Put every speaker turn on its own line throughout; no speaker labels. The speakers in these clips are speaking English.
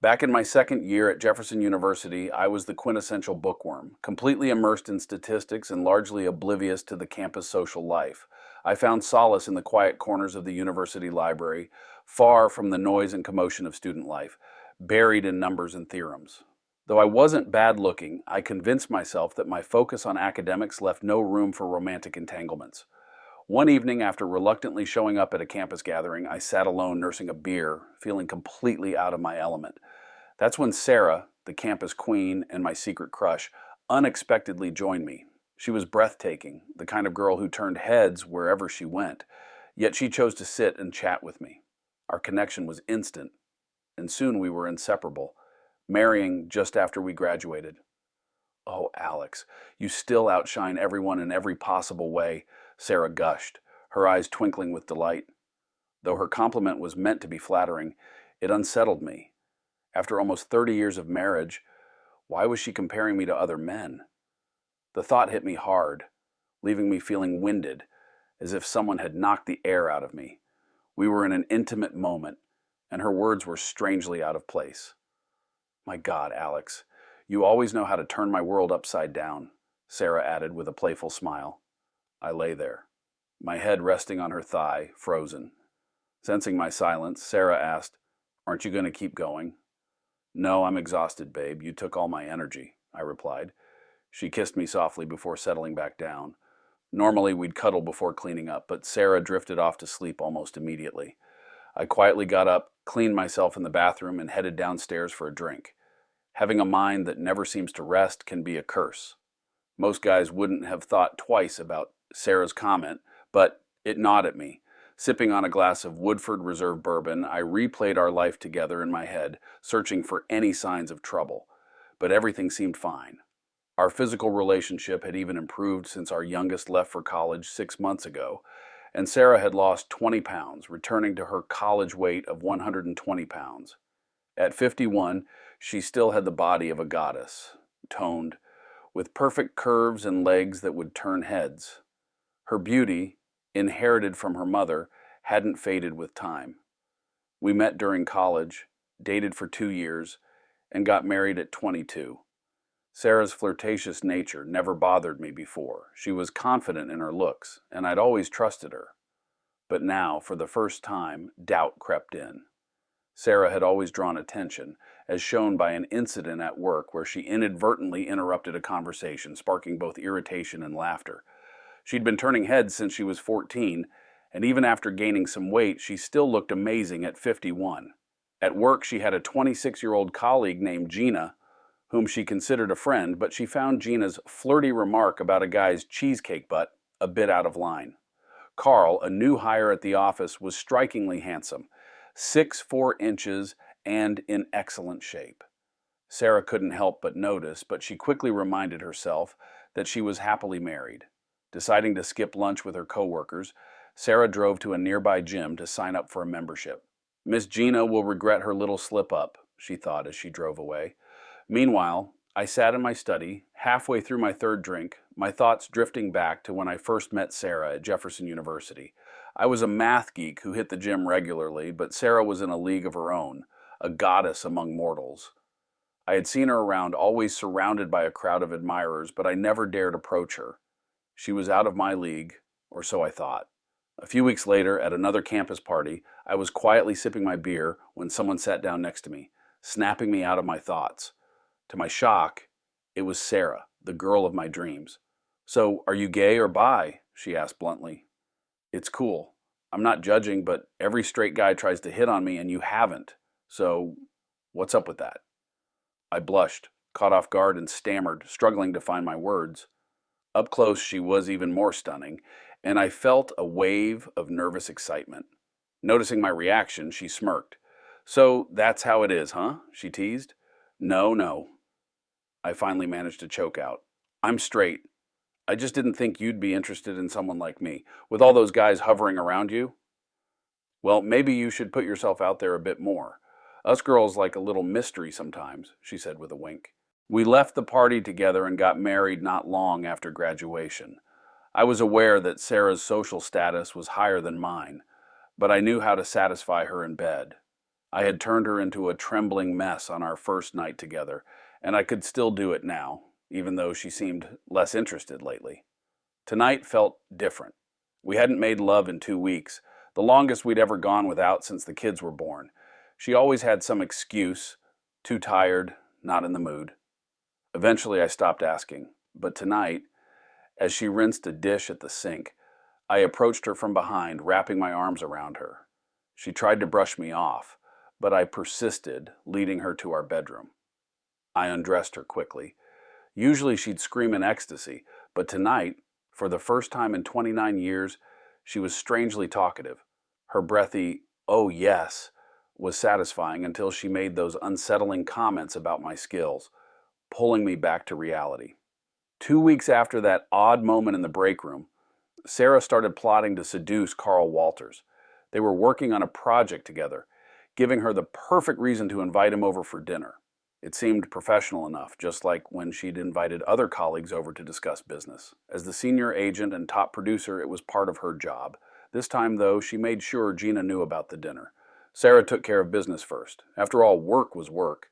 Back in my second year at Jefferson University, I was the quintessential bookworm, completely immersed in statistics and largely oblivious to the campus social life. I found solace in the quiet corners of the university library, far from the noise and commotion of student life, buried in numbers and theorems. Though I wasn't bad looking, I convinced myself that my focus on academics left no room for romantic entanglements. One evening, after reluctantly showing up at a campus gathering, I sat alone nursing a beer, feeling completely out of my element. That's when Sarah, the campus queen and my secret crush, unexpectedly joined me. She was breathtaking, the kind of girl who turned heads wherever she went, yet she chose to sit and chat with me. Our connection was instant, and soon we were inseparable, marrying just after we graduated. "Oh, Alex, you still outshine everyone in every possible way," Sarah gushed, her eyes twinkling with delight. Though her compliment was meant to be flattering, it unsettled me. After almost 30 years of marriage, why was she comparing me to other men? The thought hit me hard, leaving me feeling winded, as if someone had knocked the air out of me. We were in an intimate moment, and her words were strangely out of place. "My God, Alex, you always know how to turn my world upside down," Sarah added with a playful smile. I lay there, my head resting on her thigh, frozen. Sensing my silence, Sarah asked, "Aren't you going to keep going?" "No, I'm exhausted, babe. You took all my energy," I replied. She kissed me softly before settling back down. Normally, we'd cuddle before cleaning up, but Sarah drifted off to sleep almost immediately. I quietly got up, cleaned myself in the bathroom, and headed downstairs for a drink. Having a mind that never seems to rest can be a curse. Most guys wouldn't have thought twice about Sarah's comment, but it gnawed at me. Sipping on a glass of Woodford Reserve bourbon, I replayed our life together in my head, searching for any signs of trouble. But everything seemed fine. Our physical relationship had even improved since our youngest left for college 6 months ago, and Sarah had lost 20 pounds, returning to her college weight of 120 pounds. At 51, she still had the body of a goddess, toned, with perfect curves and legs that would turn heads. Her beauty, inherited from her mother, hadn't faded with time. We met during college, dated for 2 years, and got married at 22. Sarah's flirtatious nature never bothered me before. She was confident in her looks, and I'd always trusted her. But now, for the first time, doubt crept in. Sarah had always drawn attention, as shown by an incident at work where she inadvertently interrupted a conversation, sparking both irritation and laughter. She'd been turning heads since she was 14, and even after gaining some weight, she still looked amazing at 51. At work, she had a 26-year-old colleague named Gina, whom she considered a friend, but she found Gina's flirty remark about a guy's cheesecake butt a bit out of line. Carl, a new hire at the office, was strikingly handsome, 6'4" and in excellent shape. Sarah couldn't help but notice, but she quickly reminded herself that she was happily married. Deciding to skip lunch with her coworkers, Sarah drove to a nearby gym to sign up for a membership. "Miss Gina will regret her little slip-up," she thought as she drove away. Meanwhile, I sat in my study, halfway through my third drink, my thoughts drifting back to when I first met Sarah at Jefferson University. I was a math geek who hit the gym regularly, but Sarah was in a league of her own, a goddess among mortals. I had seen her around, always surrounded by a crowd of admirers, but I never dared approach her. She was out of my league, or so I thought. A few weeks later, at another campus party, I was quietly sipping my beer when someone sat down next to me, snapping me out of my thoughts. To my shock, it was Sarah, the girl of my dreams. "So, are you gay or bi?" she asked bluntly. "It's cool. I'm not judging, but every straight guy tries to hit on me and you haven't. So, what's up with that?" I blushed, caught off guard, and stammered, struggling to find my words. Up close, she was even more stunning, and I felt a wave of nervous excitement. Noticing my reaction, she smirked. "So, that's how it is, huh?" she teased. "No, no." I finally managed to choke out. "I'm straight. I just didn't think you'd be interested in someone like me, with all those guys hovering around you." "Well, maybe you should put yourself out there a bit more. Us girls like a little mystery sometimes," she said with a wink. We left the party together and got married not long after graduation. I was aware that Sarah's social status was higher than mine, but I knew how to satisfy her in bed. I had turned her into a trembling mess on our first night together, and I could still do it now, even though she seemed less interested lately. Tonight felt different. We hadn't made love in 2 weeks, the longest we'd ever gone without since the kids were born. She always had some excuse, too tired, not in the mood. Eventually I stopped asking, but tonight, as she rinsed a dish at the sink, I approached her from behind, wrapping my arms around her. She tried to brush me off, but I persisted, leading her to our bedroom. I undressed her quickly. Usually she'd scream in ecstasy, but tonight, for the first time in 29 years, she was strangely talkative. Her breathy, "oh yes," was satisfying until she made those unsettling comments about my skills, pulling me back to reality. 2 weeks after that odd moment in the break room, Sarah started plotting to seduce Carl Walters. They were working on a project together, giving her the perfect reason to invite him over for dinner. It seemed professional enough, just like when she'd invited other colleagues over to discuss business. As the senior agent and top producer, it was part of her job. This time, though, she made sure Gina knew about the dinner. Sarah took care of business first. After all, work was work.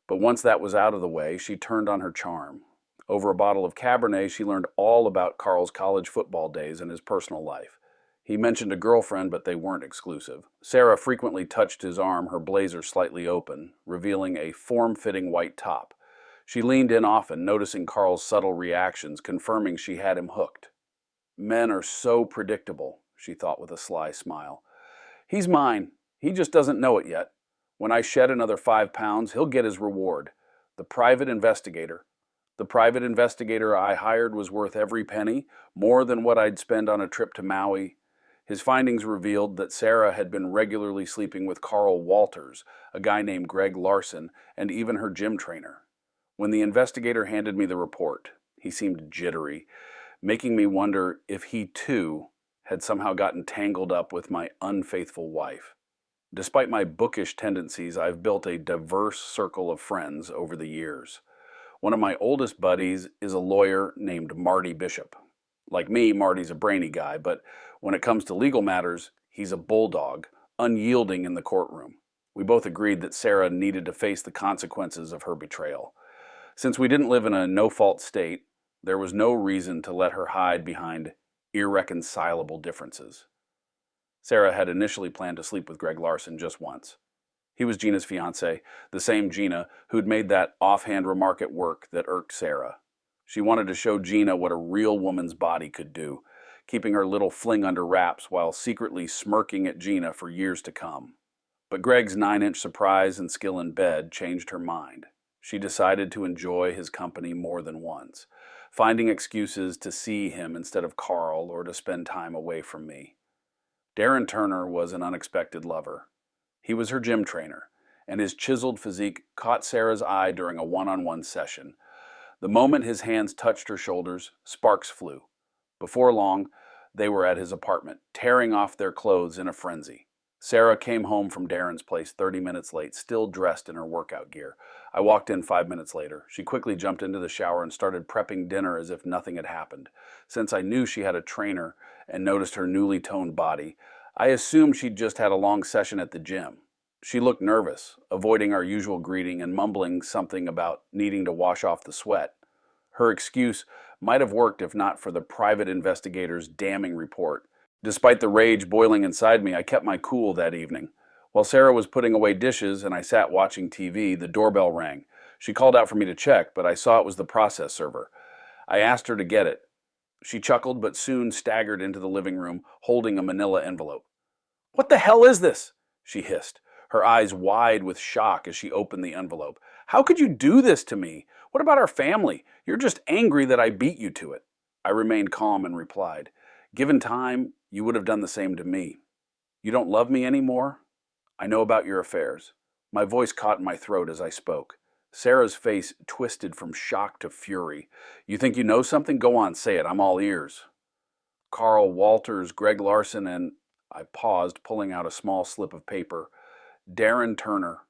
But once that was out of the way, she turned on her charm. Over a bottle of Cabernet, she learned all about Carl's college football days and his personal life. He mentioned a girlfriend, but they weren't exclusive. Sarah frequently touched his arm, her blazer slightly open, revealing a form-fitting white top. She leaned in often, noticing Carl's subtle reactions, confirming she had him hooked. Men are so predictable, she thought with a sly smile. He's mine. He just doesn't know it yet. When I shed another 5 pounds, he'll get his reward. The private investigator. The private investigator I hired was worth every penny, more than what I'd spend on a trip to Maui. His findings revealed that Sarah had been regularly sleeping with Carl Walters, a guy named Greg Larson, and even her gym trainer. When the investigator handed me the report, he seemed jittery, making me wonder if he, too, had somehow gotten tangled up with my unfaithful wife. Despite my bookish tendencies, I've built a diverse circle of friends over the years. One of my oldest buddies is a lawyer named Marty Bishop. Like me, Marty's a brainy guy, but when it comes to legal matters, he's a bulldog, unyielding in the courtroom. We both agreed that Sarah needed to face the consequences of her betrayal. Since we didn't live in a no-fault state, there was no reason to let her hide behind irreconcilable differences. Sarah had initially planned to sleep with Greg Larson just once. He was Gina's fiancé, the same Gina who'd made that offhand remark at work that irked Sarah. She wanted to show Gina what a real woman's body could do, keeping her little fling under wraps while secretly smirking at Gina for years to come. But Greg's 9-inch surprise and skill in bed changed her mind. She decided to enjoy his company more than once, finding excuses to see him instead of Carl or to spend time away from me. Darren Turner was an unexpected lover. He was her gym trainer, and his chiseled physique caught Sarah's eye during a one-on-one session. The moment his hands touched her shoulders, sparks flew. Before long, they were at his apartment, tearing off their clothes in a frenzy. Sarah came home from Darren's place 30 minutes late, still dressed in her workout gear. I walked in 5 minutes later. She quickly jumped into the shower and started prepping dinner as if nothing had happened. Since I knew she had a trainer and noticed her newly toned body, I assumed she'd just had a long session at the gym. She looked nervous, avoiding our usual greeting and mumbling something about needing to wash off the sweat. Her excuse might have worked if not for the private investigator's damning report. Despite the rage boiling inside me, I kept my cool that evening. While Sarah was putting away dishes and I sat watching TV, the doorbell rang. She called out for me to check, but I saw it was the process server. I asked her to get it. She chuckled, but soon staggered into the living room, holding a manila envelope. "What the hell is this?" she hissed, her eyes wide with shock as she opened the envelope. "How could you do this to me? What about our family? You're just angry that I beat you to it." I remained calm and replied, "Given time, you would have done the same to me. You don't love me anymore? I know about your affairs." My voice caught in my throat as I spoke. Sarah's face twisted from shock to fury. "You think you know something? Go on, say it. I'm all ears." "Carl Walters, Greg Larson, and..." I paused, pulling out a small slip of paper. "Darren Turner."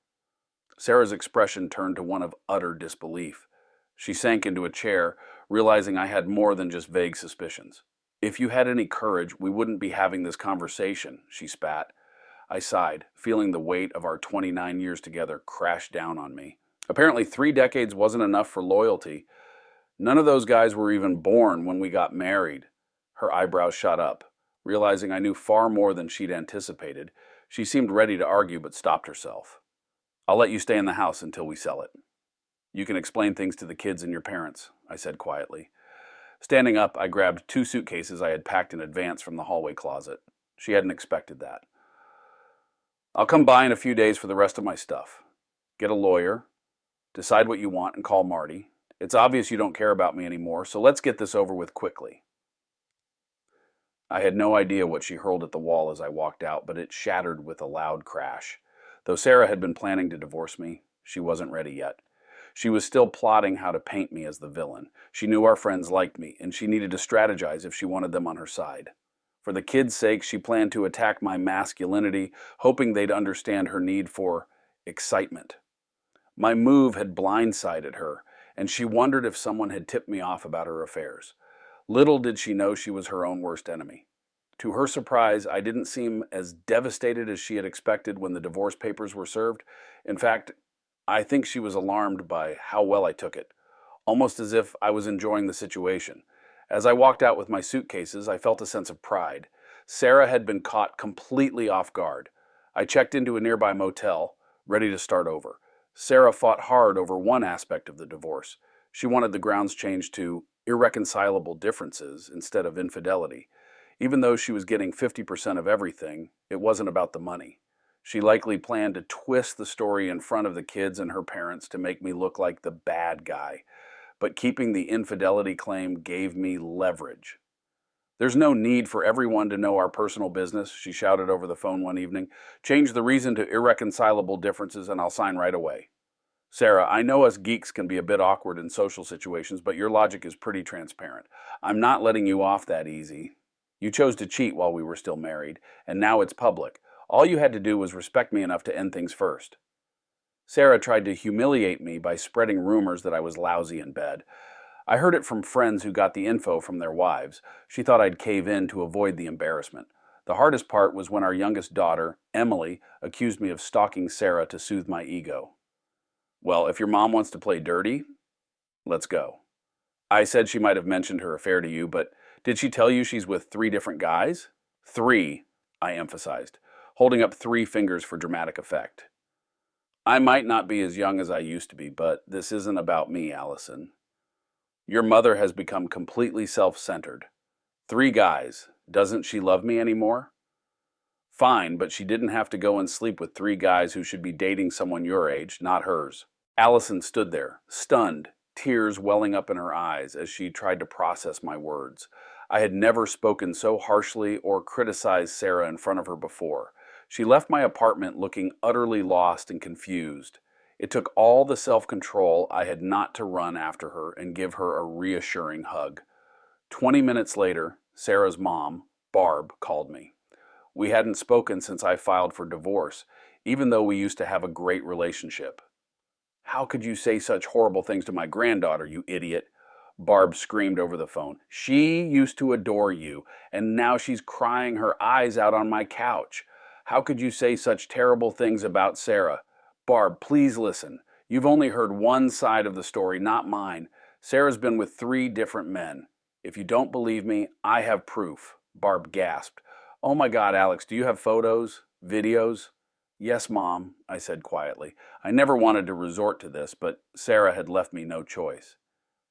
Sarah's expression turned to one of utter disbelief. She sank into a chair, realizing I had more than just vague suspicions. "If you had any courage, we wouldn't be having this conversation," she spat. I sighed, feeling the weight of our 29 years together crash down on me. Apparently, 3 decades wasn't enough for loyalty. None of those guys were even born when we got married. Her eyebrows shot up. Realizing I knew far more than she'd anticipated, she seemed ready to argue but stopped herself. I'll let you stay in the house until we sell it. You can explain things to the kids and your parents, I said quietly. Standing up, I grabbed 2 suitcases I had packed in advance from the hallway closet. She hadn't expected that. I'll come by in a few days for the rest of my stuff. Get a lawyer, decide what you want, and call Marty. It's obvious you don't care about me anymore, so let's get this over with quickly. I had no idea what she hurled at the wall as I walked out, but it shattered with a loud crash. Though Sarah had been planning to divorce me, she wasn't ready yet. She was still plotting how to paint me as the villain. She knew our friends liked me, and she needed to strategize if she wanted them on her side. For the kids' sake, she planned to attack my masculinity, hoping they'd understand her need for excitement. My move had blindsided her, and she wondered if someone had tipped me off about her affairs. Little did she know she was her own worst enemy. To her surprise, I didn't seem as devastated as she had expected when the divorce papers were served. In fact, I think she was alarmed by how well I took it, almost as if I was enjoying the situation. As I walked out with my suitcases, I felt a sense of pride. Sarah had been caught completely off guard. I checked into a nearby motel, ready to start over. Sarah fought hard over one aspect of the divorce. She wanted the grounds changed to irreconcilable differences instead of infidelity. Even though she was getting 50% of everything, it wasn't about the money. She likely planned to twist the story in front of the kids and her parents to make me look like the bad guy. But keeping the infidelity claim gave me leverage. There's no need for everyone to know our personal business, she shouted over the phone one evening. Change the reason to irreconcilable differences and I'll sign right away. Sarah, I know us geeks can be a bit awkward in social situations, but your logic is pretty transparent. I'm not letting you off that easy. You chose to cheat while we were still married, and now it's public. All you had to do was respect me enough to end things first. Sarah tried to humiliate me by spreading rumors that I was lousy in bed. I heard it from friends who got the info from their wives. She thought I'd cave in to avoid the embarrassment. The hardest part was when our youngest daughter, Emily, accused me of stalking Sarah to soothe my ego. Well, if your mom wants to play dirty, let's go. I said she might have mentioned her affair to you, but did she tell you she's with 3 different guys? 3, I emphasized, holding up 3 fingers for dramatic effect. I might not be as young as I used to be, but this isn't about me, Allison. Your mother has become completely self-centered. 3 guys. Doesn't she love me anymore? Fine, but she didn't have to go and sleep with 3 guys who should be dating someone your age, not hers. Allison stood there, stunned, tears welling up in her eyes as she tried to process my words. I had never spoken so harshly or criticized Sarah in front of her before. She left my apartment looking utterly lost and confused. It took all the self-control I had not to run after her and give her a reassuring hug. 20 minutes later, Sarah's mom, Barb, called me. We hadn't spoken since I filed for divorce, even though we used to have a great relationship. How could you say such horrible things to my granddaughter, you idiot? Barb screamed over the phone. She used to adore you, and now she's crying her eyes out on my couch. How could you say such terrible things about Sarah? Barb, please listen. You've only heard one side of the story, not mine. Sarah's been with 3 different men. If you don't believe me, I have proof. Barb gasped. Oh my God, Alex, do you have photos? Videos? Yes, Mom, I said quietly. I never wanted to resort to this, but Sarah had left me no choice.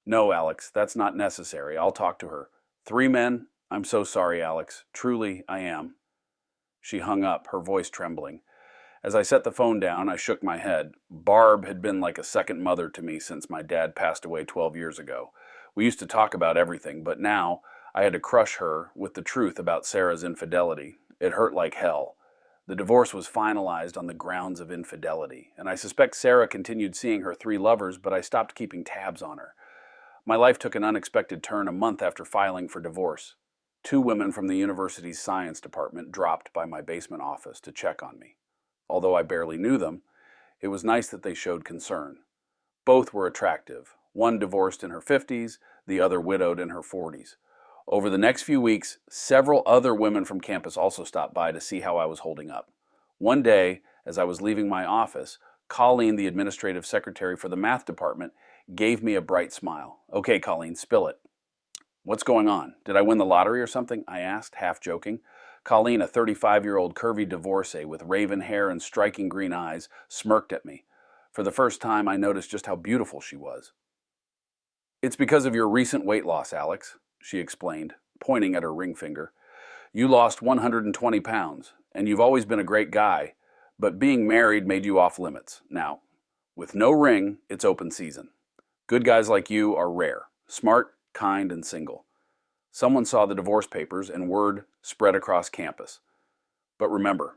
No, Alex, that's not necessary. I'll talk to her. 3 men? I'm so sorry, Alex. Truly, I am. She hung up, her voice trembling. As I set the phone down, I shook my head. Barb had been like a second mother to me since my dad passed away 12 years ago. We used to talk about everything, but now I had to crush her with the truth about Sarah's infidelity. It hurt like hell. The divorce was finalized on the grounds of infidelity, and I suspect Sarah continued seeing her 3 lovers, but I stopped keeping tabs on her. My life took an unexpected turn a month after filing for divorce. 2 women from the university's science department dropped by my basement office to check on me. Although I barely knew them, it was nice that they showed concern. Both were attractive, one divorced in her 50s, the other widowed in her 40s. Over the next few weeks, several other women from campus also stopped by to see how I was holding up. One day, as I was leaving my office, Colleen, the administrative secretary for the math department, gave me a bright smile. Okay, Colleen, spill it. What's going on? Did I win the lottery or something? I asked, half joking. Colleen, a 35-year-old curvy divorcee with raven hair and striking green eyes, smirked at me. For the first time, I noticed just how beautiful she was. It's because of your recent weight loss, Alex, she explained, pointing at her ring finger. You lost 120 pounds, and you've always been a great guy, but being married made you off limits. Now, with no ring, it's open season. Good guys like you are rare, smart, kind, and single. Someone saw the divorce papers and word spread across campus. But remember,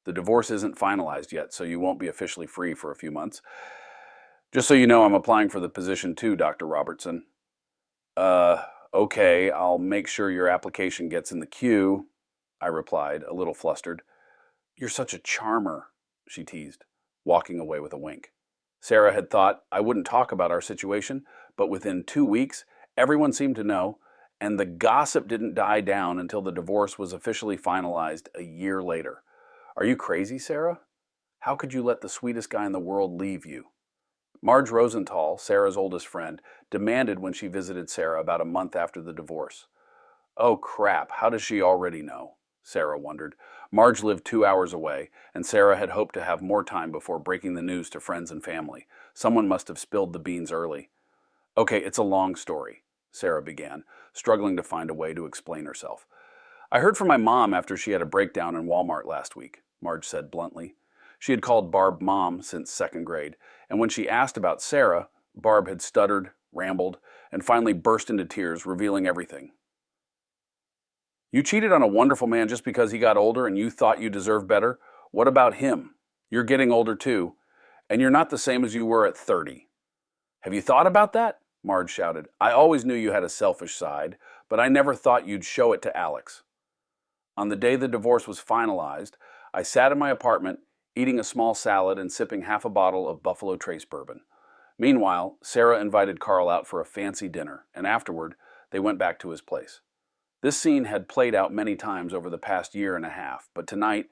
the divorce isn't finalized yet, so you won't be officially free for a few months. Just so you know, I'm applying for the position too, Dr. Robertson. Okay, I'll make sure your application gets in the queue, I replied, a little flustered. You're such a charmer, she teased, walking away with a wink. Sarah had thought I wouldn't talk about our situation, but within 2 weeks, everyone seemed to know, and the gossip didn't die down until the divorce was officially finalized a year later. Are you crazy, Sarah? How could you let the sweetest guy in the world leave you? Marge Rosenthal, Sarah's oldest friend, demanded when she visited Sarah about a month after the divorce. Oh crap, how does she already know? Sarah wondered. Marge lived 2 hours away, and Sarah had hoped to have more time before breaking the news to friends and family. Someone must have spilled the beans early. Okay, it's a long story, Sarah began, struggling to find a way to explain herself. I heard from my mom after she had a breakdown in Walmart last week, Marge said bluntly. She had called Barb Mom since second grade, and when she asked about Sarah, Barb had stuttered, rambled, and finally burst into tears, revealing everything. You cheated on a wonderful man just because he got older and you thought you deserved better? What about him? You're getting older too, and you're not the same as you were at 30. Have you thought about that? Marge shouted. I always knew you had a selfish side, but I never thought you'd show it to Alex. On the day the divorce was finalized, I sat in my apartment, eating a small salad and sipping half a bottle of Buffalo Trace bourbon. Meanwhile, Sarah invited Carl out for a fancy dinner, and afterward, they went back to his place. This scene had played out many times over the past year and a half, but tonight,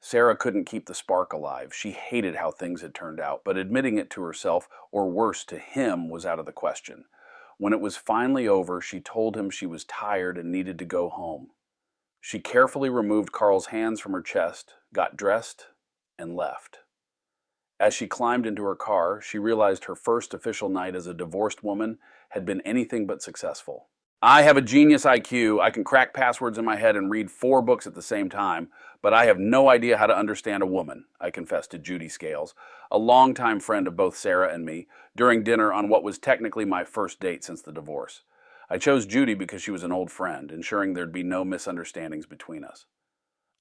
Sarah couldn't keep the spark alive. She hated how things had turned out, but admitting it to herself, or worse, to him, was out of the question. When it was finally over, she told him she was tired and needed to go home. She carefully removed Carl's hands from her chest, got dressed, and left. As she climbed into her car, she realized her first official night as a divorced woman had been anything but successful. I have a genius IQ. I can crack passwords in my head and read 4 books at the same time, but I have no idea how to understand a woman, I confessed to Judy Scales, a longtime friend of both Sarah and me, during dinner on what was technically my first date since the divorce. I chose Judy because she was an old friend, ensuring there'd be no misunderstandings between us.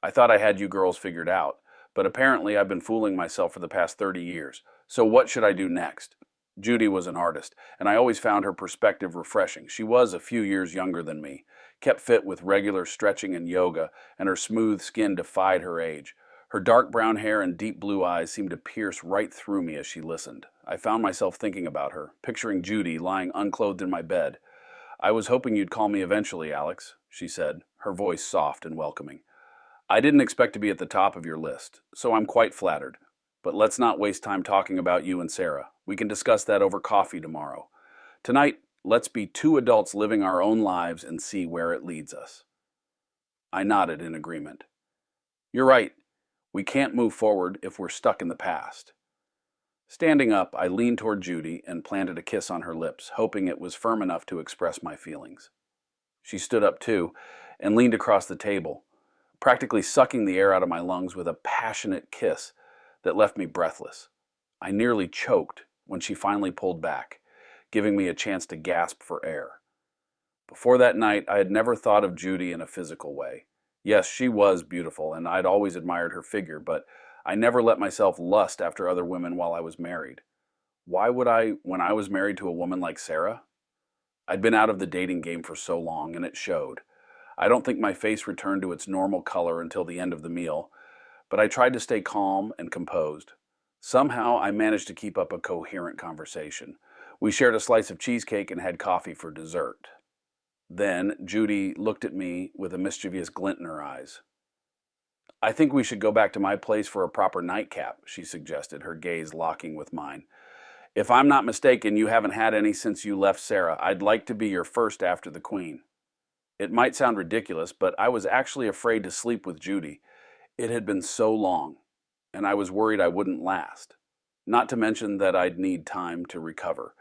I thought I had you girls figured out, but apparently I've been fooling myself for the past 30 years. So what should I do next? Judy was an artist, and I always found her perspective refreshing. She was a few years younger than me, kept fit with regular stretching and yoga, and her smooth skin defied her age. Her dark brown hair and deep blue eyes seemed to pierce right through me as she listened. I found myself thinking about her, picturing Judy lying unclothed in my bed. I was hoping you'd call me eventually, Alex, she said, her voice soft and welcoming. I didn't expect to be at the top of your list, so I'm quite flattered. But let's not waste time talking about you and Sarah. We can discuss that over coffee tomorrow. Tonight, let's be 2 adults living our own lives and see where it leads us. I nodded in agreement. You're right. We can't move forward if we're stuck in the past. Standing up, I leaned toward Judy and planted a kiss on her lips, hoping it was firm enough to express my feelings. She stood up too and leaned across the table, practically sucking the air out of my lungs with a passionate kiss that left me breathless. I nearly choked when she finally pulled back, giving me a chance to gasp for air. Before that night, I had never thought of Judy in a physical way. Yes, she was beautiful, and I'd always admired her figure, but I never let myself lust after other women while I was married. Why would I when I was married to a woman like Sarah? I'd been out of the dating game for so long, and it showed. I don't think my face returned to its normal color until the end of the meal, but I tried to stay calm and composed. Somehow, I managed to keep up a coherent conversation. We shared a slice of cheesecake and had coffee for dessert. Then, Judy looked at me with a mischievous glint in her eyes. I think we should go back to my place for a proper nightcap, she suggested, her gaze locking with mine. If I'm not mistaken, you haven't had any since you left Sarah. I'd like to be your first after the Queen. It might sound ridiculous, but I was actually afraid to sleep with Judy. It had been so long, and I was worried I wouldn't last. Not to mention that I'd need time to recover.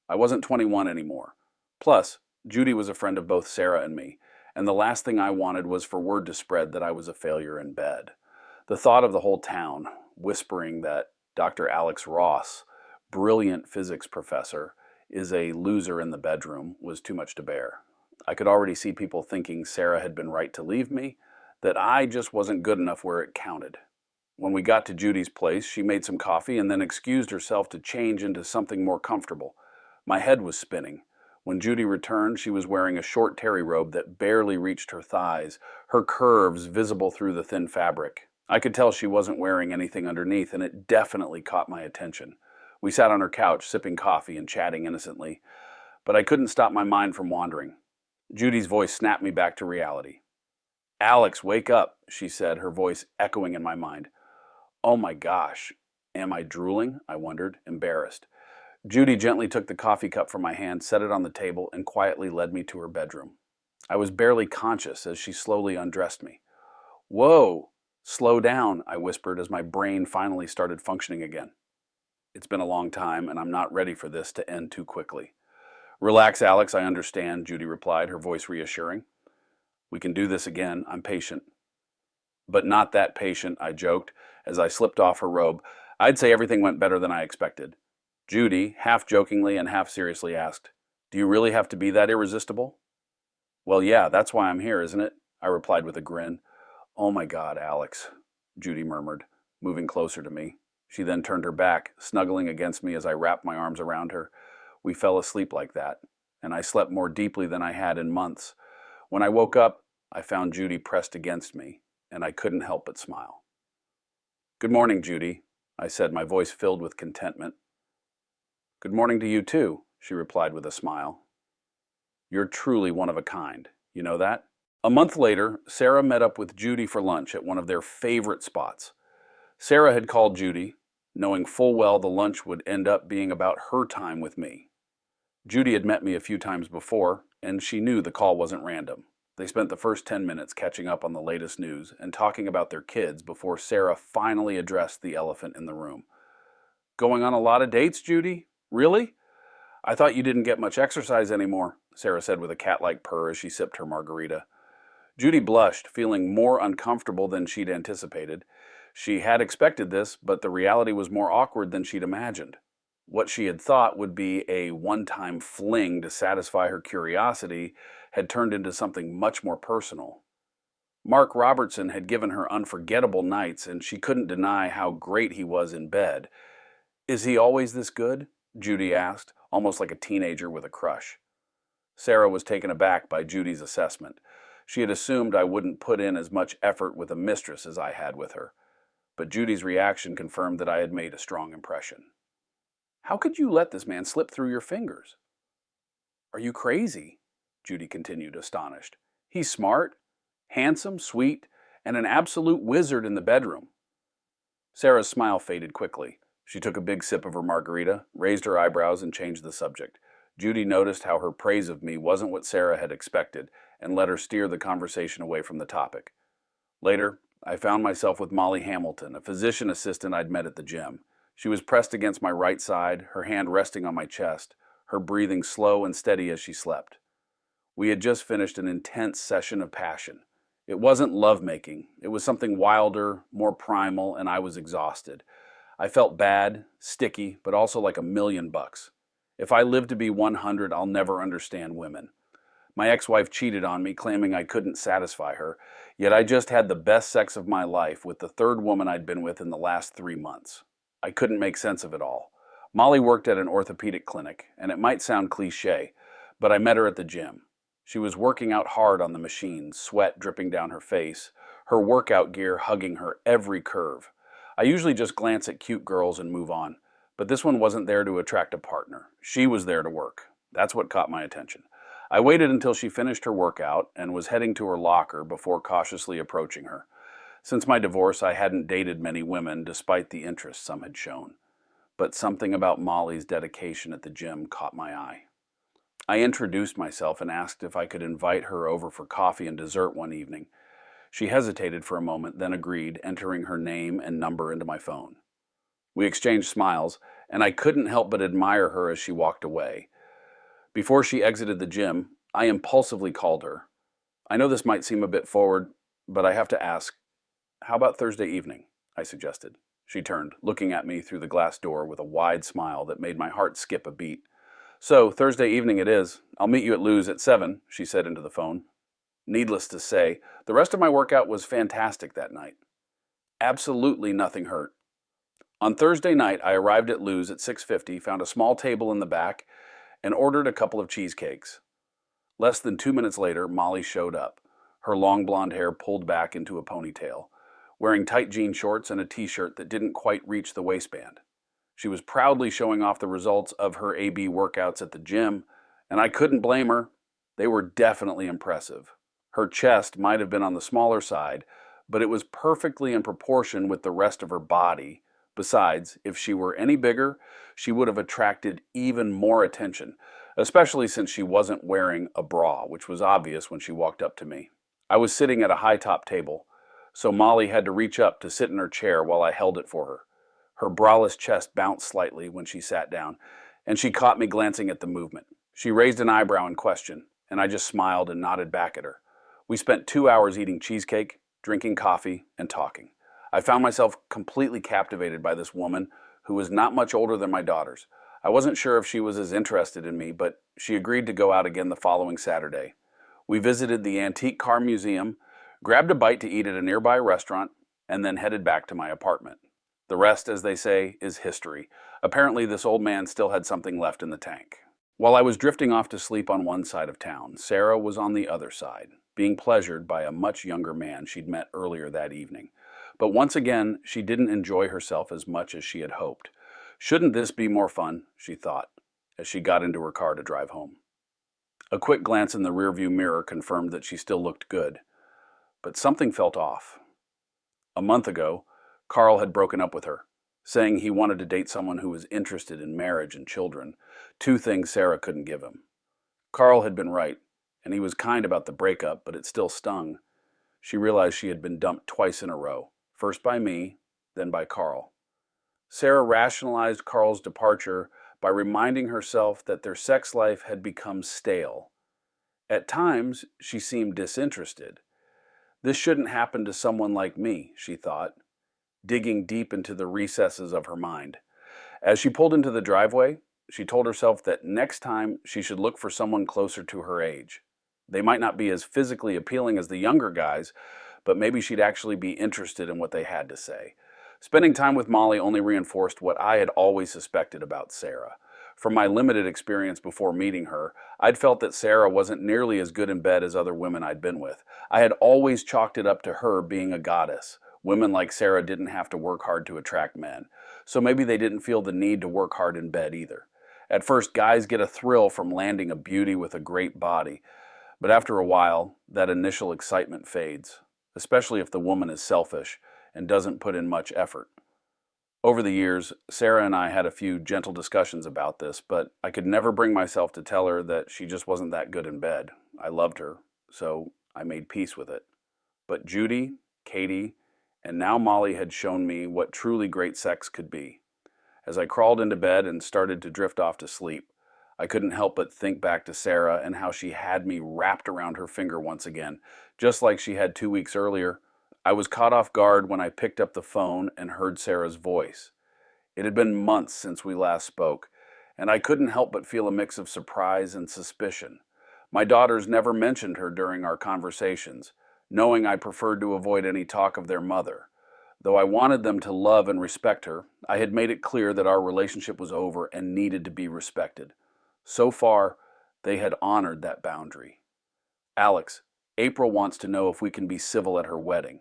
I wasn't 21 anymore. Plus, Judy was a friend of both Sarah and me, and the last thing I wanted was for word to spread that I was a failure in bed. The thought of the whole town whispering that Dr. Alex Ross, brilliant physics professor, is a loser in the bedroom was too much to bear. I could already see people thinking Sarah had been right to leave me, that I just wasn't good enough where it counted. When we got to Judy's place, she made some coffee and then excused herself to change into something more comfortable. My head was spinning. When Judy returned, she was wearing a short terry robe that barely reached her thighs, her curves visible through the thin fabric. I could tell she wasn't wearing anything underneath, and it definitely caught my attention. We sat on her couch, sipping coffee and chatting innocently, but I couldn't stop my mind from wandering. Judy's voice snapped me back to reality. "Alex, wake up," she said, her voice echoing in my mind. Oh my gosh. Am I drooling? I wondered, embarrassed. Judy gently took the coffee cup from my hand, set it on the table, and quietly led me to her bedroom. I was barely conscious as she slowly undressed me. Whoa! Slow down, I whispered as my brain finally started functioning again. It's been a long time, and I'm not ready for this to end too quickly. Relax, Alex, I understand, Judy replied, her voice reassuring. We can do this again. I'm patient. But not that patient, I joked as I slipped off her robe. I'd say everything went better than I expected. Judy, half jokingly and half seriously, asked, Do you really have to be that irresistible? Well, yeah, that's why I'm here, isn't it? I replied with a grin. Oh my God, Alex, Judy murmured, moving closer to me. She then turned her back, snuggling against me as I wrapped my arms around her. We fell asleep like that, and I slept more deeply than I had in months. When I woke up, I found Judy pressed against me, and I couldn't help but smile. Good morning, Judy, I said, my voice filled with contentment. Good morning to you too, she replied with a smile. You're truly one of a kind. You know that? A month later, Sarah met up with Judy for lunch at one of their favorite spots. Sarah had called Judy, knowing full well the lunch would end up being about her time with me. Judy had met me a few times before, and she knew the call wasn't random. They spent the first 10 minutes catching up on the latest news and talking about their kids before Sarah finally addressed the elephant in the room. Going on a lot of dates, Judy? Really? I thought you didn't get much exercise anymore, Sarah said with a cat-like purr as she sipped her margarita. Judy blushed, feeling more uncomfortable than she'd anticipated. She had expected this, but the reality was more awkward than she'd imagined. What she had thought would be a one-time fling to satisfy her curiosity had turned into something much more personal. Mark Robertson had given her unforgettable nights, and she couldn't deny how great he was in bed. Is he always this good? Judy asked, almost like a teenager with a crush. Sarah was taken aback by Judy's assessment. She had assumed I wouldn't put in as much effort with a mistress as I had with her. But Judy's reaction confirmed that I had made a strong impression. How could you let this man slip through your fingers? Are you crazy? Judy continued, astonished. He's smart, handsome, sweet, and an absolute wizard in the bedroom. Sarah's smile faded quickly. She took a big sip of her margarita, raised her eyebrows, and changed the subject. Judy noticed how her praise of me wasn't what Sarah had expected, and let her steer the conversation away from the topic. Later, I found myself with Molly Hamilton, a physician assistant I'd met at the gym. She was pressed against my right side, her hand resting on my chest, her breathing slow and steady as she slept. We had just finished an intense session of passion. It wasn't lovemaking. It was something wilder, more primal, and I was exhausted. I felt bad, sticky, but also like $1,000,000. If I live to be 100, I'll never understand women. My ex-wife cheated on me, claiming I couldn't satisfy her, yet I just had the best sex of my life with the third woman I'd been with in the last 3 months. I couldn't make sense of it all. Molly worked at an orthopedic clinic, and it might sound cliche, but I met her at the gym. She was working out hard on the machines, sweat dripping down her face, her workout gear hugging her every curve. I usually just glance at cute girls and move on, but this one wasn't there to attract a partner. She was there to work. That's what caught my attention. I waited until she finished her workout and was heading to her locker before cautiously approaching her. Since my divorce, I hadn't dated many women despite the interest some had shown, but something about Molly's dedication at the gym caught my eye. I introduced myself and asked if I could invite her over for coffee and dessert one evening. She hesitated for a moment, then agreed, entering her name and number into my phone. We exchanged smiles, and I couldn't help but admire her as she walked away. Before she exited the gym, I impulsively called her. I know this might seem a bit forward, but I have to ask, how about Thursday evening? I suggested. She turned, looking at me through the glass door with a wide smile that made my heart skip a beat. So, Thursday evening it is. I'll meet you at Lou's at 7, she said into the phone. Needless to say, the rest of my workout was fantastic that night. Absolutely nothing hurt. On Thursday night, I arrived at Lou's at 6:50, found a small table in the back, and ordered a couple of cheesecakes. Less than 2 minutes later, Molly showed up, her long blonde hair pulled back into a ponytail, wearing tight jean shorts and a t-shirt that didn't quite reach the waistband. She was proudly showing off the results of her AB workouts at the gym, and I couldn't blame her. They were definitely impressive. Her chest might have been on the smaller side, but it was perfectly in proportion with the rest of her body. Besides, if she were any bigger, she would have attracted even more attention, especially since she wasn't wearing a bra, which was obvious when she walked up to me. I was sitting at a high-top table, so Molly had to reach up to sit in her chair while I held it for her. Her braless chest bounced slightly when she sat down, and she caught me glancing at the movement. She raised an eyebrow in question, and I just smiled and nodded back at her. We spent 2 hours eating cheesecake, drinking coffee, and talking. I found myself completely captivated by this woman who was not much older than my daughters. I wasn't sure if she was as interested in me, but she agreed to go out again the following Saturday. We visited the Antique Car Museum, grabbed a bite to eat at a nearby restaurant, and then headed back to my apartment. The rest, as they say, is history. Apparently, this old man still had something left in the tank. While I was drifting off to sleep on one side of town, Sarah was on the other side, being pleasured by a much younger man she'd met earlier that evening. But once again, she didn't enjoy herself as much as she had hoped. Shouldn't this be more fun, she thought, as she got into her car to drive home. A quick glance in the rearview mirror confirmed that she still looked good. But something felt off. A month ago, Carl had broken up with her, saying he wanted to date someone who was interested in marriage and children, two things Sarah couldn't give him. Carl had been right, and he was kind about the breakup, but it still stung. She realized she had been dumped twice in a row, first by me, then by Carl. Sarah rationalized Carl's departure by reminding herself that their sex life had become stale. At times, she seemed disinterested. This shouldn't happen to someone like me, she thought, digging deep into the recesses of her mind. As she pulled into the driveway, she told herself that next time she should look for someone closer to her age. They might not be as physically appealing as the younger guys, but maybe she'd actually be interested in what they had to say. Spending time with Molly only reinforced what I had always suspected about Sarah. From my limited experience before meeting her, I'd felt that Sarah wasn't nearly as good in bed as other women I'd been with. I had always chalked it up to her being a goddess. Women like Sarah didn't have to work hard to attract men, so maybe they didn't feel the need to work hard in bed either. At first, guys get a thrill from landing a beauty with a great body, but after a while, that initial excitement fades, especially if the woman is selfish and doesn't put in much effort. Over the years, Sarah and I had a few gentle discussions about this, but I could never bring myself to tell her that she just wasn't that good in bed. I loved her, so I made peace with it. But Judy, Katie, and now Molly had shown me what truly great sex could be. As I crawled into bed and started to drift off to sleep, I couldn't help but think back to Sarah and how she had me wrapped around her finger once again, just like she had 2 weeks earlier. I was caught off guard when I picked up the phone and heard Sarah's voice. It had been months since we last spoke, and I couldn't help but feel a mix of surprise and suspicion. My daughters never mentioned her during our conversations, knowing I preferred to avoid any talk of their mother. Though I wanted them to love and respect her, I had made it clear that our relationship was over and needed to be respected. So far, they had honored that boundary. Alex, April wants to know if we can be civil at her wedding.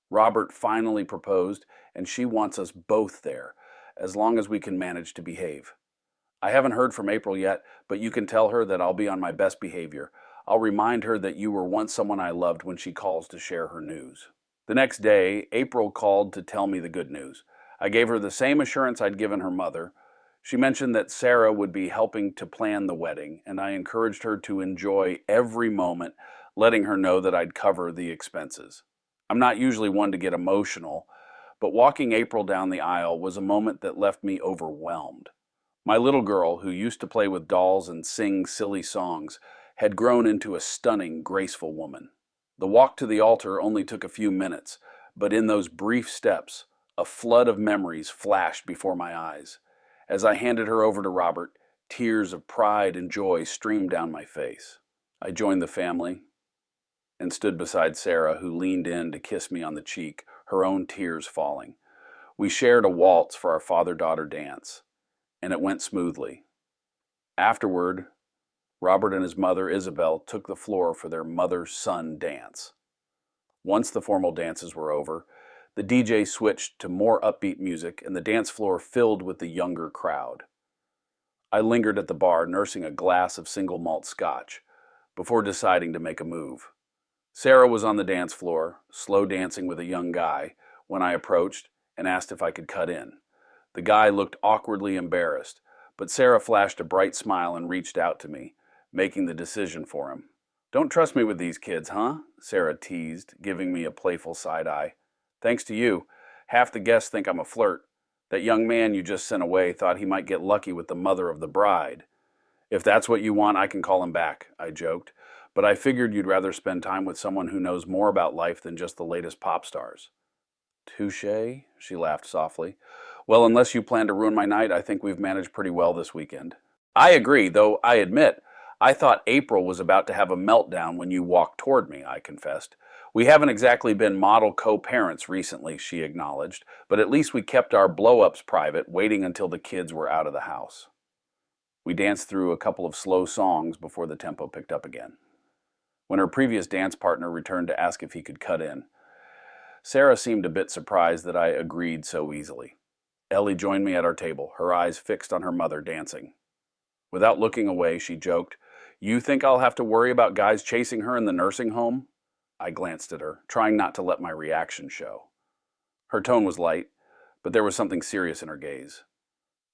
Robert finally proposed, and she wants us both there, as long as we can manage to behave. I haven't heard from April yet, but you can tell her that I'll be on my best behavior. I'll remind her that you were once someone I loved when she calls to share her news. The next day, April called to tell me the good news. I gave her the same assurance I'd given her mother. She mentioned that Sarah would be helping to plan the wedding, and I encouraged her to enjoy every moment, letting her know that I'd cover the expenses. I'm not usually one to get emotional, but walking April down the aisle was a moment that left me overwhelmed. My little girl, who used to play with dolls and sing silly songs, had grown into a stunning, graceful woman. The walk to the altar only took a few minutes, but in those brief steps, a flood of memories flashed before my eyes. As I handed her over to Robert, tears of pride and joy streamed down my face. I joined the family and stood beside Sarah, who leaned in to kiss me on the cheek, her own tears falling. We shared a waltz for our father-daughter dance, and it went smoothly. Afterward, Robert and his mother, Isabel, took the floor for their mother-son dance. Once the formal dances were over, the DJ switched to more upbeat music, and the dance floor filled with the younger crowd. I lingered at the bar, nursing a glass of single malt scotch, before deciding to make a move. Sarah was on the dance floor, slow dancing with a young guy, when I approached and asked if I could cut in. The guy looked awkwardly embarrassed, but Sarah flashed a bright smile and reached out to me, making the decision for him. "Don't trust me with these kids, huh?" Sarah teased, giving me a playful side eye. "Thanks to you, half the guests think I'm a flirt. That young man you just sent away thought he might get lucky with the mother of the bride." "If that's what you want, I can call him back," I joked. "But I figured you'd rather spend time with someone who knows more about life than just the latest pop stars." "Touché," she laughed softly. "Well, unless you plan to ruin my night, I think we've managed pretty well this weekend." "I agree, though I admit, I thought April was about to have a meltdown when you walked toward me," I confessed. "We haven't exactly been model co-parents recently," she acknowledged, "but at least we kept our blow-ups private, waiting until the kids were out of the house." We danced through a couple of slow songs before the tempo picked up again. When her previous dance partner returned to ask if he could cut in, Sarah seemed a bit surprised that I agreed so easily. Ellie joined me at our table, her eyes fixed on her mother dancing. Without looking away, she joked, "You think I'll have to worry about guys chasing her in the nursing home?" I glanced at her, trying not to let my reaction show. Her tone was light, but there was something serious in her gaze.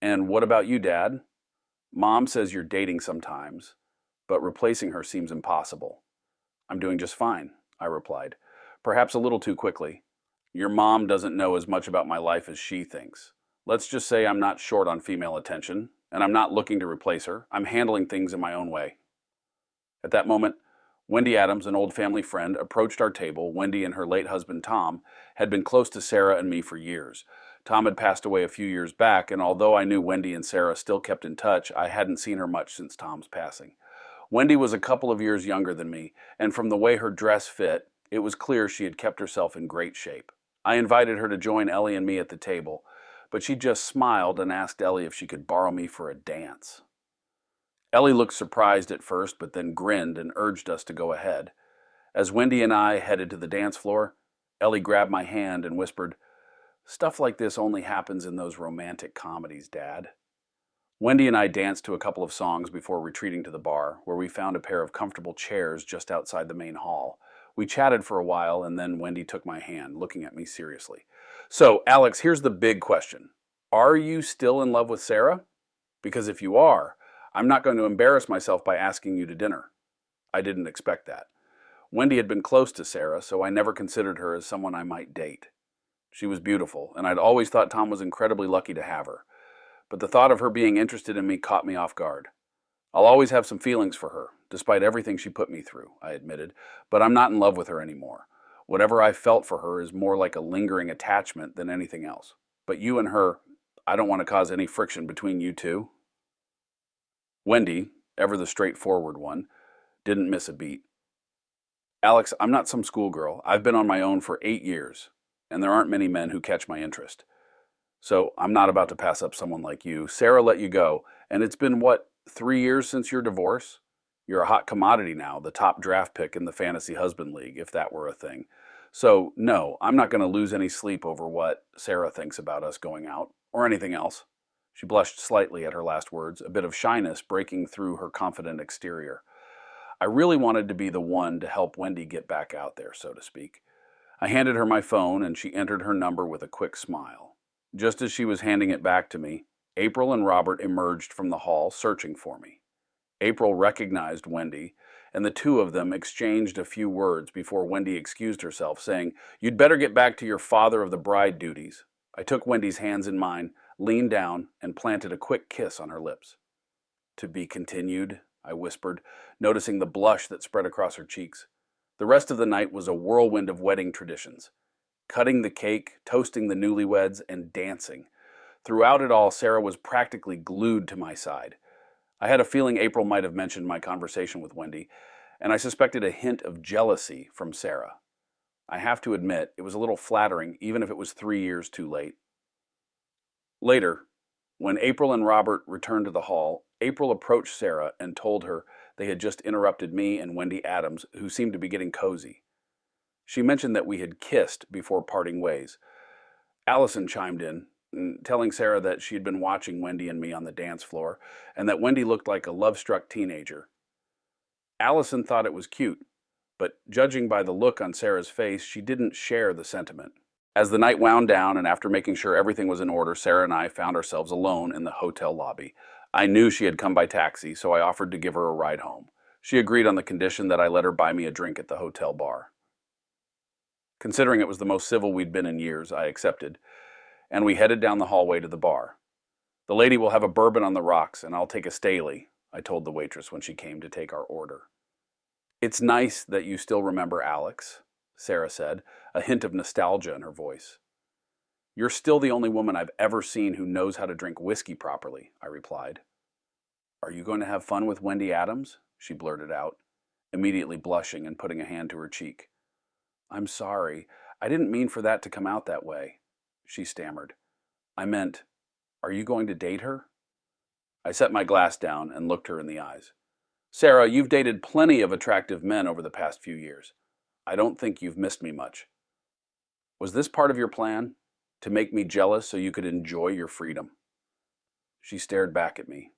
"And what about you, Dad? Mom says you're dating sometimes, but replacing her seems impossible." "I'm doing just fine," I replied, perhaps a little too quickly. "Your mom doesn't know as much about my life as she thinks. Let's just say I'm not short on female attention, and I'm not looking to replace her. I'm handling things in my own way." At that moment, Wendy Adams, an old family friend, approached our table. Wendy and her late husband, Tom, had been close to Sarah and me for years. Tom had passed away a few years back, and although I knew Wendy and Sarah still kept in touch, I hadn't seen her much since Tom's passing. Wendy was a couple of years younger than me, and from the way her dress fit, it was clear she had kept herself in great shape. I invited her to join Ellie and me at the table, but she just smiled and asked Ellie if she could borrow me for a dance. Ellie looked surprised at first, but then grinned and urged us to go ahead. As Wendy and I headed to the dance floor, Ellie grabbed my hand and whispered, "Stuff like this only happens in those romantic comedies, Dad." Wendy and I danced to a couple of songs before retreating to the bar, where we found a pair of comfortable chairs just outside the main hall. We chatted for a while, and then Wendy took my hand, looking at me seriously. "So, Alex, here's the big question. Are you still in love with Sarah? Because if you are, I'm not going to embarrass myself by asking you to dinner." I didn't expect that. Wendy had been close to Sarah, so I never considered her as someone I might date. She was beautiful, and I'd always thought Tom was incredibly lucky to have her. But the thought of her being interested in me caught me off guard. "I'll always have some feelings for her, despite everything she put me through," I admitted, "but I'm not in love with her anymore. Whatever I felt for her is more like a lingering attachment than anything else. But you and her, I don't want to cause any friction between you two." Wendy, ever the straightforward one, didn't miss a beat. "Alex, I'm not some schoolgirl. I've been on my own for 8 years, and there aren't many men who catch my interest. So I'm not about to pass up someone like you. Sarah let you go, and it's been, 3 years since your divorce? You're a hot commodity now, the top draft pick in the Fantasy Husband League, if that were a thing. So, no, I'm not going to lose any sleep over what Sarah thinks about us going out, or anything else." She blushed slightly at her last words, a bit of shyness breaking through her confident exterior. I really wanted to be the one to help Wendy get back out there, so to speak. I handed her my phone, and she entered her number with a quick smile. Just as she was handing it back to me, April and Robert emerged from the hall, searching for me. April recognized Wendy, and the two of them exchanged a few words before Wendy excused herself, saying, "You'd better get back to your father of the bride duties." I took Wendy's hands in mine, leaned down, and planted a quick kiss on her lips. "To be continued," I whispered, noticing the blush that spread across her cheeks. The rest of the night was a whirlwind of wedding traditions. Cutting the cake, toasting the newlyweds, and dancing. Throughout it all, Sarah was practically glued to my side. I had a feeling April might have mentioned my conversation with Wendy, and I suspected a hint of jealousy from Sarah. I have to admit, it was a little flattering, even if it was 3 years too late. Later, when April and Robert returned to the hall, April approached Sarah and told her they had just interrupted me and Wendy Adams, who seemed to be getting cozy. She mentioned that we had kissed before parting ways. Allison chimed in, telling Sarah that she had been watching Wendy and me on the dance floor, and that Wendy looked like a love-struck teenager. Allison thought it was cute, but judging by the look on Sarah's face, she didn't share the sentiment. As the night wound down, and after making sure everything was in order, Sarah and I found ourselves alone in the hotel lobby. I knew she had come by taxi, so I offered to give her a ride home. She agreed on the condition that I let her buy me a drink at the hotel bar. Considering it was the most civil we'd been in years, I accepted, and we headed down the hallway to the bar. "The lady will have a bourbon on the rocks, and I'll take a Staley," I told the waitress when she came to take our order. "It's nice that you still remember Alex," Sarah said, a hint of nostalgia in her voice. "You're still the only woman I've ever seen who knows how to drink whiskey properly," I replied. "Are you going to have fun with Wendy Adams?" she blurted out, immediately blushing and putting a hand to her cheek. "I'm sorry. I didn't mean for that to come out that way," she stammered. "I meant, are you going to date her?" I set my glass down and looked her in the eyes. "Sarah, you've dated plenty of attractive men over the past few years. I don't think you've missed me much. Was this part of your plan? To make me jealous so you could enjoy your freedom?" She stared back at me,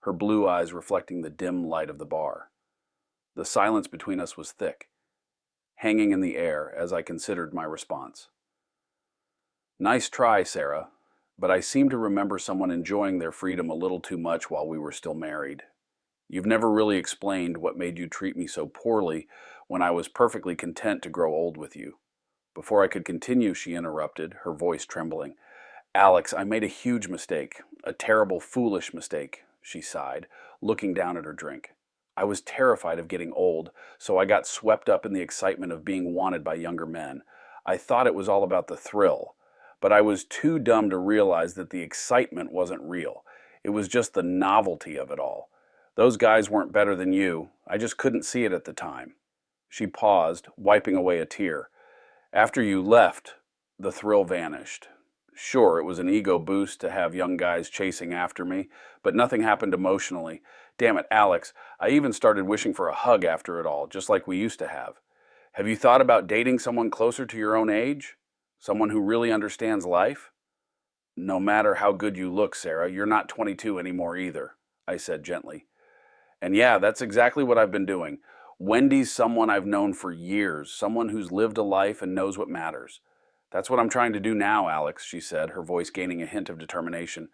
her blue eyes reflecting the dim light of the bar. The silence between us was thick, hanging in the air as I considered my response. "Nice try, Sarah, but I seem to remember someone enjoying their freedom a little too much while we were still married. You've never really explained what made you treat me so poorly when I was perfectly content to grow old with you." Before I could continue, she interrupted, her voice trembling. "Alex, I made a huge mistake, a terrible, foolish mistake," she sighed, looking down at her drink. "I was terrified of getting old, so I got swept up in the excitement of being wanted by younger men. I thought it was all about the thrill, but I was too dumb to realize that the excitement wasn't real. It was just the novelty of it all. Those guys weren't better than you. I just couldn't see it at the time." She paused, wiping away a tear. "After you left, the thrill vanished. Sure, it was an ego boost to have young guys chasing after me, but nothing happened emotionally. Damn it, Alex, I even started wishing for a hug after it all, just like we used to have. Have you thought about dating someone closer to your own age? Someone who really understands life?" "No matter how good you look, Sarah, you're not 22 anymore either," I said gently. "And yeah, that's exactly what I've been doing. Wendy's someone I've known for years, someone who's lived a life and knows what matters. That's what I'm trying to do now, Alex," she said, her voice gaining a hint of determination.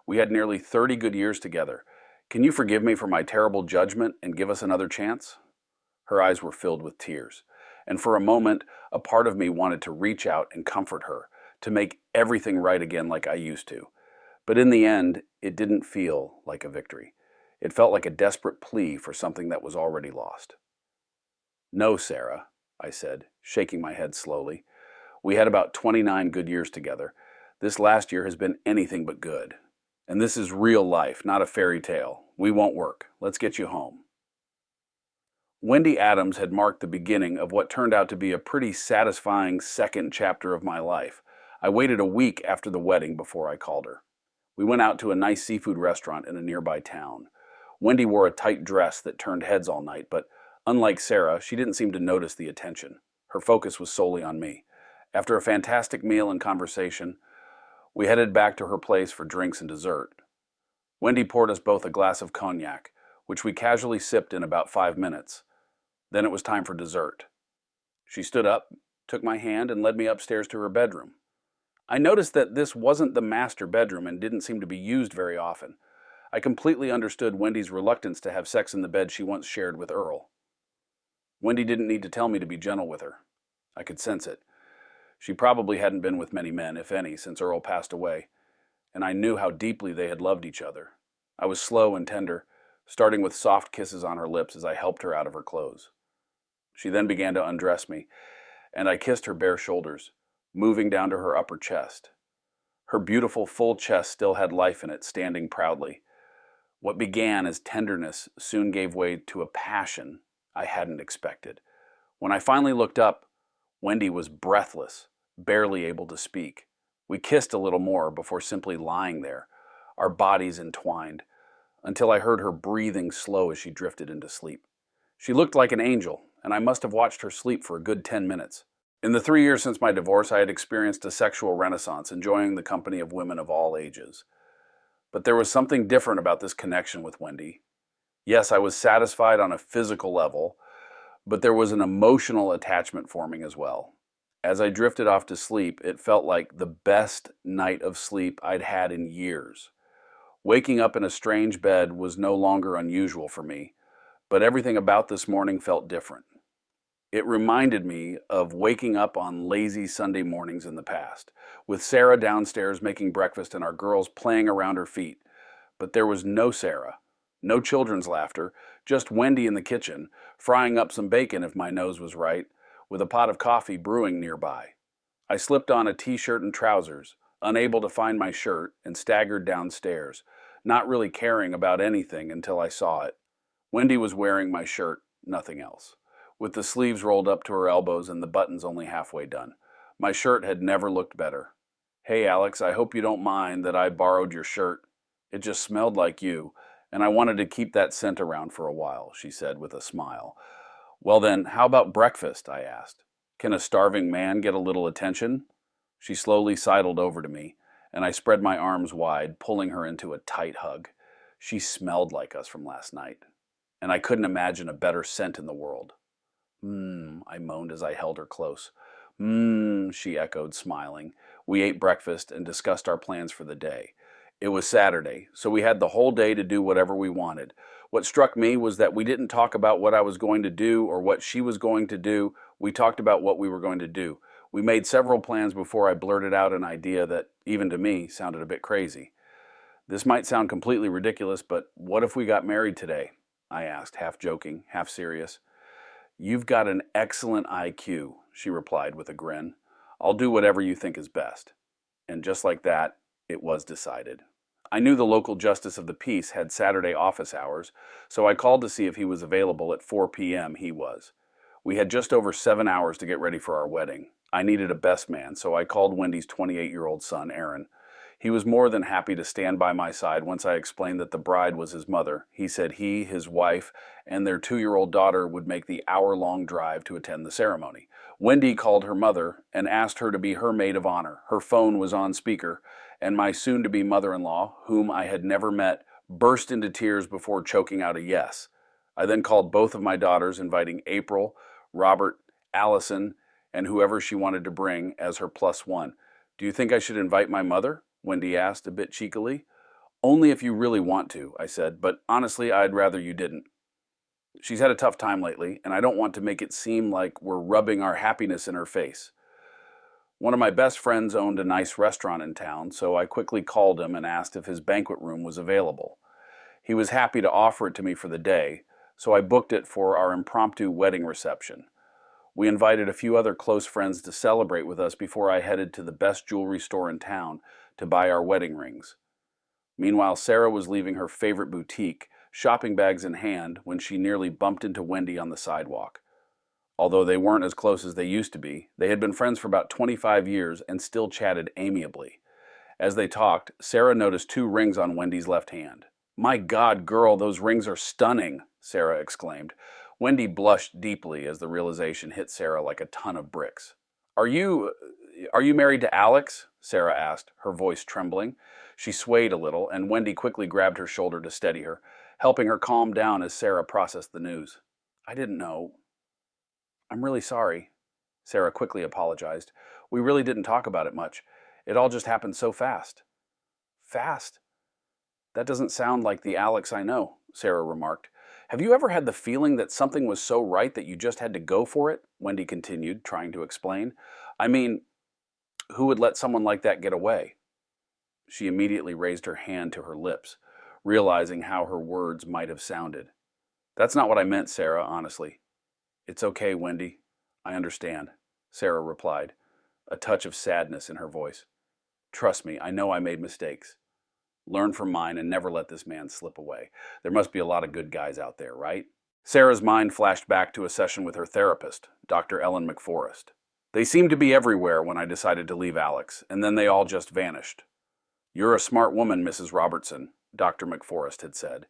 "We had nearly 30 good years together. Can you forgive me for my terrible judgment and give us another chance?" Her eyes were filled with tears, and for a moment, a part of me wanted to reach out and comfort her, to make everything right again like I used to. But in the end, it didn't feel like a victory. It felt like a desperate plea for something that was already lost. "No, Sarah," I said, shaking my head slowly. "We had about 29 good years together. This last year has been anything but good. And this is real life, not a fairy tale. We won't work. Let's get you home." Wendy Adams had marked the beginning of what turned out to be a pretty satisfying second chapter of my life. I waited a week after the wedding before I called her. We went out to a nice seafood restaurant in a nearby town. Wendy wore a tight dress that turned heads all night, but unlike Sarah, she didn't seem to notice the attention. Her focus was solely on me. After a fantastic meal and conversation, we headed back to her place for drinks and dessert. Wendy poured us both a glass of cognac, which we casually sipped in about 5 minutes. Then it was time for dessert. She stood up, took my hand, and led me upstairs to her bedroom. I noticed that this wasn't the master bedroom and didn't seem to be used very often. I completely understood Wendy's reluctance to have sex in the bed she once shared with Earl. Wendy didn't need to tell me to be gentle with her. I could sense it. She probably hadn't been with many men, if any, since Earl passed away, and I knew how deeply they had loved each other. I was slow and tender, starting with soft kisses on her lips as I helped her out of her clothes. She then began to undress me, and I kissed her bare shoulders, moving down to her upper chest. Her beautiful full chest still had life in it, standing proudly. What began as tenderness soon gave way to a passion I hadn't expected. When I finally looked up, Wendy was breathless, barely able to speak. We kissed a little more before simply lying there, our bodies entwined, until I heard her breathing slow as she drifted into sleep. She looked like an angel, and I must have watched her sleep for a good 10 minutes. In the 3 years since my divorce, I had experienced a sexual renaissance, enjoying the company of women of all ages. But there was something different about this connection with Wendy. Yes, I was satisfied on a physical level, but there was an emotional attachment forming as well. As I drifted off to sleep, it felt like the best night of sleep I'd had in years. Waking up in a strange bed was no longer unusual for me, but everything about this morning felt different. It reminded me of waking up on lazy Sunday mornings in the past, with Sarah downstairs making breakfast and our girls playing around her feet. But there was no Sarah, no children's laughter, just Wendy in the kitchen, frying up some bacon if my nose was right, with a pot of coffee brewing nearby. I slipped on a t-shirt and trousers, unable to find my shirt, and staggered downstairs, not really caring about anything until I saw it. Wendy was wearing my shirt, nothing else, with the sleeves rolled up to her elbows and the buttons only halfway done. My shirt had never looked better. "Hey, Alex, I hope you don't mind that I borrowed your shirt. It just smelled like you, and I wanted to keep that scent around for a while," she said with a smile. "Well then, how about breakfast?" I asked. "Can a starving man get a little attention?" She slowly sidled over to me, and I spread my arms wide, pulling her into a tight hug. She smelled like us from last night, and I couldn't imagine a better scent in the world. I moaned as I held her close. She echoed, smiling. We ate breakfast and discussed our plans for the day. It was Saturday, so we had the whole day to do whatever we wanted. What struck me was that we didn't talk about what I was going to do or what she was going to do. We talked about what we were going to do. We made several plans before I blurted out an idea that, even to me, sounded a bit crazy. "This might sound completely ridiculous, but what if we got married today?" I asked, half joking, half serious. "You've got an excellent IQ," she replied with a grin. "I'll do whatever you think is best." And just like that, it was decided. I knew the local justice of the peace had Saturday office hours, so I called to see if he was available at 4 p.m. He was. We had just over 7 hours to get ready for our wedding. I needed a best man, so I called Wendy's 28-year-old son, Aaron. He was more than happy to stand by my side once I explained that the bride was his mother. He said he, his wife, and their 2-year-old daughter would make the hour-long drive to attend the ceremony. Wendy called her mother and asked her to be her maid of honor. Her phone was on speaker, and my soon-to-be mother-in-law, whom I had never met, burst into tears before choking out a yes. I then called both of my daughters, inviting April, Robert, Allison, and whoever she wanted to bring as her plus one. "Do you think I should invite my mother?" Wendy asked a bit cheekily. "Only if you really want to," I said, "but honestly, I'd rather you didn't. She's had a tough time lately, and I don't want to make it seem like we're rubbing our happiness in her face." One of my best friends owned a nice restaurant in town, so I quickly called him and asked if his banquet room was available. He was happy to offer it to me for the day, so I booked it for our impromptu wedding reception. We invited a few other close friends to celebrate with us before I headed to the best jewelry store in town to buy our wedding rings. Meanwhile, Sarah was leaving her favorite boutique, shopping bags in hand, when she nearly bumped into Wendy on the sidewalk. Although they weren't as close as they used to be, they had been friends for about 25 years and still chatted amiably. As they talked, Sarah noticed 2 rings on Wendy's left hand. "My God, girl, those rings are stunning," Sarah exclaimed. Wendy blushed deeply as the realization hit Sarah like a ton of bricks. Are you married to Alex?" Sarah asked, her voice trembling. She swayed a little, and Wendy quickly grabbed her shoulder to steady her, helping her calm down as Sarah processed the news. "I didn't know. I'm really sorry." Sarah quickly apologized. We really didn't talk about it much. It all just happened so fast. Fast? That doesn't sound like the Alex I know, Sarah remarked. Have you ever had the feeling that something was so right that you just had to go for it? Wendy continued, trying to explain. I mean, who would let someone like that get away? She immediately raised her hand to her lips, realizing how her words might have sounded. That's not what I meant, Sarah, honestly. It's okay, Wendy. I understand, Sarah replied, a touch of sadness in her voice. Trust me, I know I made mistakes. Learn from mine and never let this man slip away. There must be a lot of good guys out there, right? Sarah's mind flashed back to a session with her therapist, Dr. Ellen McForrest. They seemed to be everywhere when I decided to leave Alex, and then they all just vanished. You're a smart woman, Mrs. Robertson, Dr. McForrest had said.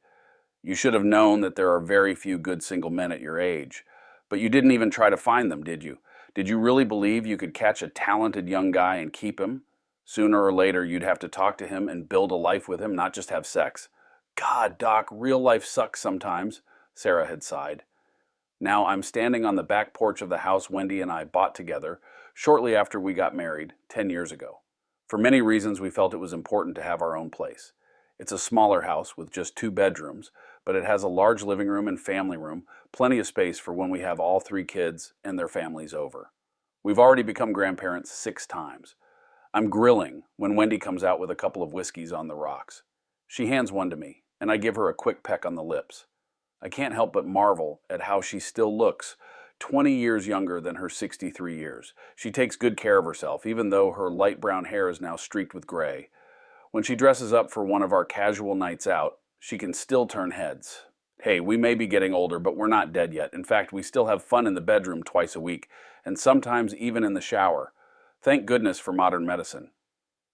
You should have known that there are very few good single men at your age. But you didn't even try to find them, did you? Did you really believe you could catch a talented young guy and keep him? Sooner or later, you'd have to talk to him and build a life with him, not just have sex. God, Doc, real life sucks sometimes, Sarah had sighed. Now I'm standing on the back porch of the house Wendy and I bought together shortly after we got married 10 years ago. For many reasons, we felt it was important to have our own place. It's a smaller house with just 2 bedrooms, but it has a large living room and family room, plenty of space for when we have all 3 kids and their families over. We've already become grandparents 6 times. I'm grilling when Wendy comes out with a couple of whiskeys on the rocks. She hands one to me, and I give her a quick peck on the lips. I can't help but marvel at how she still looks 20 years younger than her 63 years. She takes good care of herself, even though her light brown hair is now streaked with gray. When she dresses up for one of our casual nights out, she can still turn heads. Hey, we may be getting older, but we're not dead yet. In fact, we still have fun in the bedroom twice a week, and sometimes even in the shower. Thank goodness for modern medicine.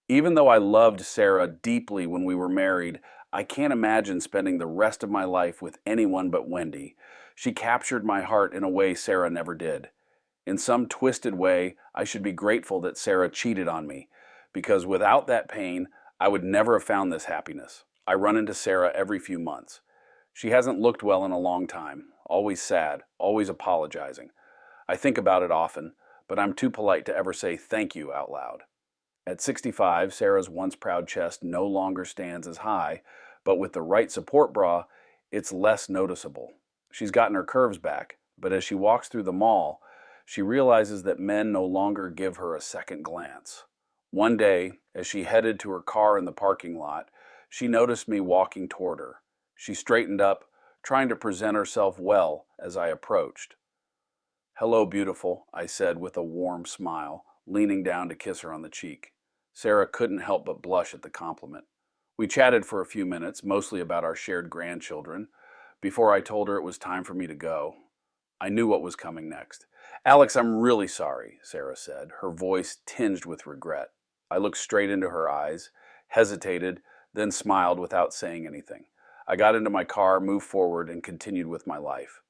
Even though I loved Sarah deeply when we were married, I can't imagine spending the rest of my life with anyone but Wendy. She captured my heart in a way Sarah never did. In some twisted way, I should be grateful that Sarah cheated on me, because without that pain, I would never have found this happiness. I run into Sarah every few months. She hasn't looked well in a long time, always sad, always apologizing. I think about it often, but I'm too polite to ever say thank you out loud. At 65, Sarah's once proud chest no longer stands as high, but with the right support bra, it's less noticeable. She's gotten her curves back, but as she walks through the mall, she realizes that men no longer give her a second glance. One day, as she headed to her car in the parking lot, she noticed me walking toward her. She straightened up, trying to present herself well as I approached. "Hello, beautiful," I said with a warm smile, leaning down to kiss her on the cheek. Sarah couldn't help but blush at the compliment. We chatted for a few minutes, mostly about our shared grandchildren, before I told her it was time for me to go. I knew what was coming next. "Alex, I'm really sorry," Sarah said, her voice tinged with regret. I looked straight into her eyes, hesitated, then smiled without saying anything. I got into my car, moved forward, and continued with my life.